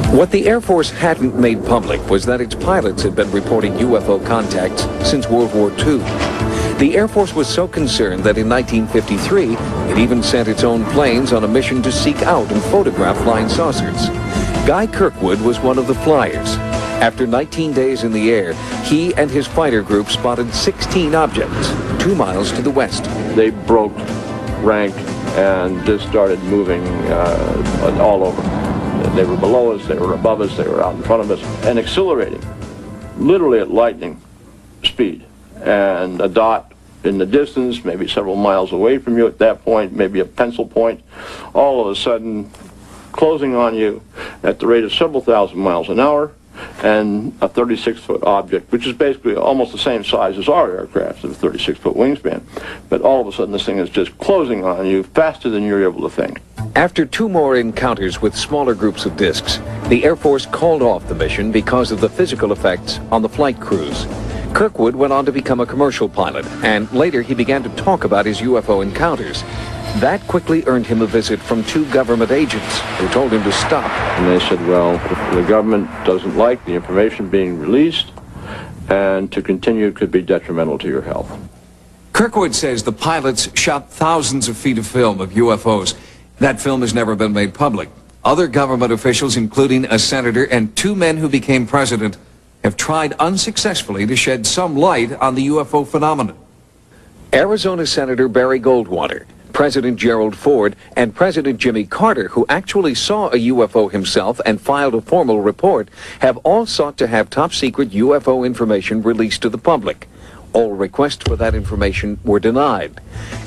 What the Air Force hadn't made public was that its pilots had been reporting UFO contacts since World War II. The Air Force was so concerned that in 1953, it even sent its own planes on a mission to seek out and photograph flying saucers. Guy Kirkwood was one of the flyers. After 19 days in the air, he and his fighter group spotted 16 objects 2 miles to the west. They broke rank and just started moving all over. They were below us, they were above us, they were out in front of us, and accelerating, literally at lightning speed. And a dot in the distance, maybe several miles away from you at that point, maybe a pencil point, all of a sudden closing on you at the rate of several thousand miles an hour, and a 36-foot object, which is basically almost the same size as our aircraft, of a 36-foot wingspan. But all of a sudden this thing is just closing on you faster than you're able to think. After 2 more encounters with smaller groups of discs, the Air Force called off the mission because of the physical effects on the flight crews. Kirkwood went on to become a commercial pilot, and later he began to talk about his UFO encounters. That quickly earned him a visit from 2 government agents who told him to stop. And they said, well, if the government doesn't like the information being released, and to continue could be detrimental to your health. Kirkwood says the pilots shot thousands of feet of film of UFOs. That film has never been made public. Other government officials, including a senator and 2 men who became president, have tried unsuccessfully to shed some light on the UFO phenomenon. Arizona Senator Barry Goldwater, President Gerald Ford, and President Jimmy Carter, who actually saw a UFO himself and filed a formal report, have all sought to have top-secret UFO information released to the public. All requests for that information were denied.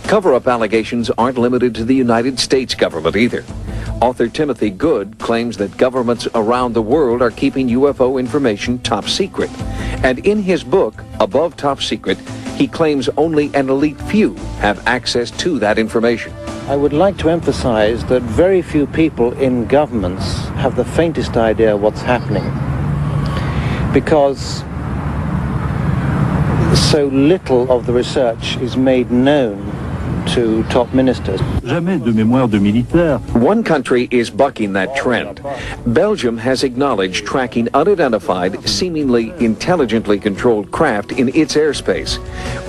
Cover-up allegations aren't limited to the United States government either. Author Timothy Good claims that governments around the world are keeping UFO information top secret. And in his book, Above Top Secret, he claims only an elite few have access to that information. I would like to emphasize that very few people in governments have the faintest idea what's happening, because so little of the research is made known to top ministers. One country is bucking that trend. Belgium has acknowledged tracking unidentified, seemingly intelligently controlled craft in its airspace.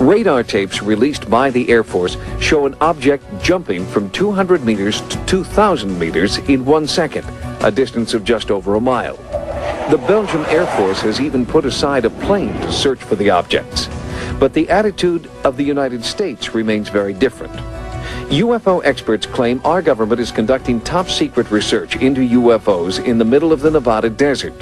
Radar tapes released by the Air Force show an object jumping from 200 meters to 2,000 meters in 1 second, a distance of just over a mile. The Belgian Air Force has even put aside a plane to search for the objects. But the attitude of the United States remains very different. UFO experts claim our government is conducting top-secret research into UFOs in the middle of the Nevada desert.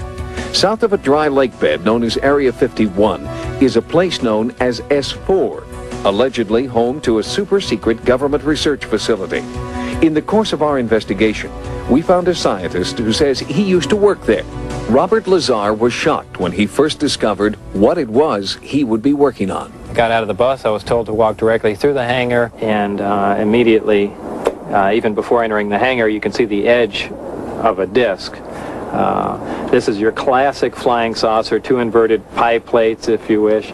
South of a dry lake bed known as Area 51 is a place known as S4, allegedly home to a super-secret government research facility. In the course of our investigation, we found a scientist who says he used to work there. Robert Lazar was shocked when he first discovered what it was he would be working on. I got out of the bus, I was told to walk directly through the hangar, and immediately, even before entering the hangar, you can see the edge of a disc. This is your classic flying saucer, 2 inverted pie plates, if you wish,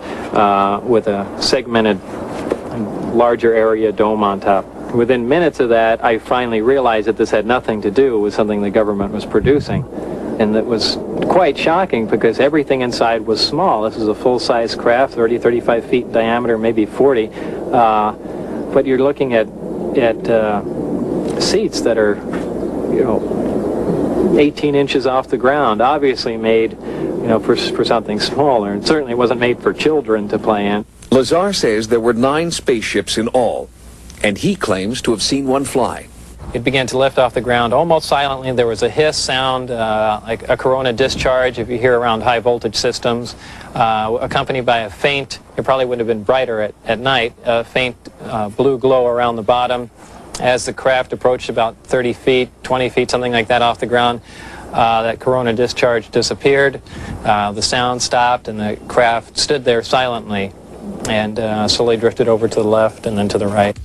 with a segmented larger area dome on top. Within minutes of that, I finally realized that this had nothing to do with something the government was producing. And that was quite shocking because everything inside was small. This is a full-size craft, 30, 35 feet in diameter, maybe 40. But you're looking at seats that are, 18 inches off the ground, obviously made, for something smaller. And certainly wasn't made for children to play in. Lazar says there were 9 spaceships in all, and he claims to have seen one fly. It began to lift off the ground almost silently. There was a hiss sound, like a corona discharge, if you hear around high voltage systems, accompanied by a faint, it probably would have been brighter at night, a faint blue glow around the bottom. As the craft approached about 30 feet, 20 feet, something like that off the ground, that corona discharge disappeared, the sound stopped, and the craft stood there silently and slowly drifted over to the left and then to the right.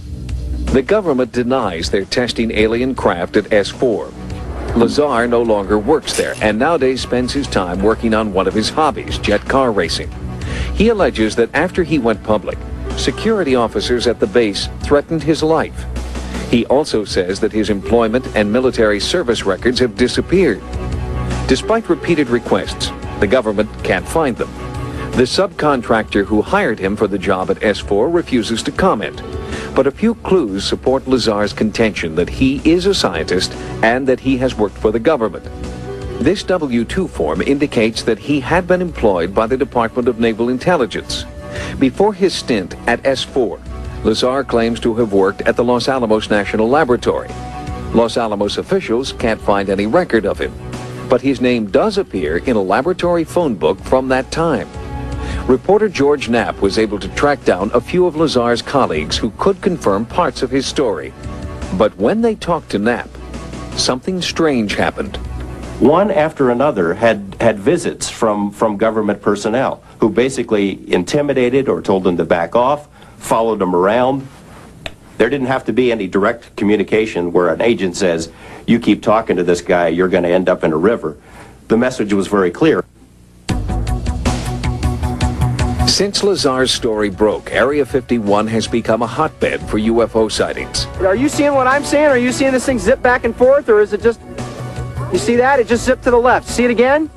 The government denies they're testing alien craft at S4. Lazar no longer works there and nowadays spends his time working on one of his hobbies, jet car racing. He alleges that after he went public, security officers at the base threatened his life. He also says that his employment and military service records have disappeared. Despite repeated requests, the government can't find them. The subcontractor who hired him for the job at S4 refuses to comment. But a few clues support Lazar's contention that he is a scientist and that he has worked for the government. This W-2 form indicates that he had been employed by the Department of Naval Intelligence. Before his stint at S4, Lazar claims to have worked at the Los Alamos National Laboratory. Los Alamos officials can't find any record of him, but his name does appear in a laboratory phone book from that time. Reporter George Knapp was able to track down a few of Lazar's colleagues who could confirm parts of his story. But when they talked to Knapp, something strange happened. One after another had visits from government personnel who basically intimidated or told them to back off, followed them around. There didn't have to be any direct communication where an agent says, you keep talking to this guy, you're going to end up in a river. The message was very clear. Since Lazar's story broke, Area 51 has become a hotbed for UFO sightings. Are you seeing what I'm seeing? Are you seeing this thing zip back and forth, or is it just... You see that? It just zipped to the left. See it again?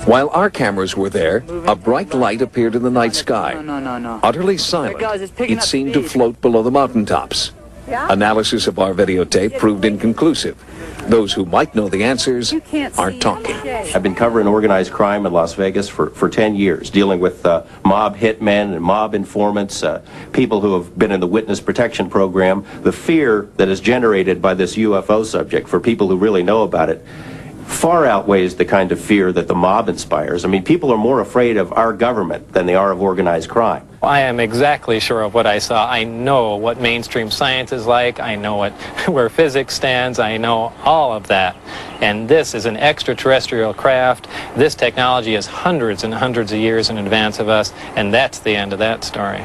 While our cameras were there, a bright light appeared in the night sky. No. Utterly silent, it seemed to float below the mountaintops. Analysis of our videotape proved inconclusive. Those who might know the answers aren't talking. I've been covering organized crime in Las Vegas for 10 years, dealing with mob hitmen and mob informants, people who have been in the witness protection program. The fear that is generated by this UFO subject for people who really know about it far outweighs the kind of fear that the mob inspires. I mean, people are more afraid of our government than they are of organized crime. I am exactly sure of what I saw. I know what mainstream science is like. I know where physics stands. I know all of that. And this is an extraterrestrial craft. This technology is hundreds and hundreds of years in advance of us, and that's the end of that story.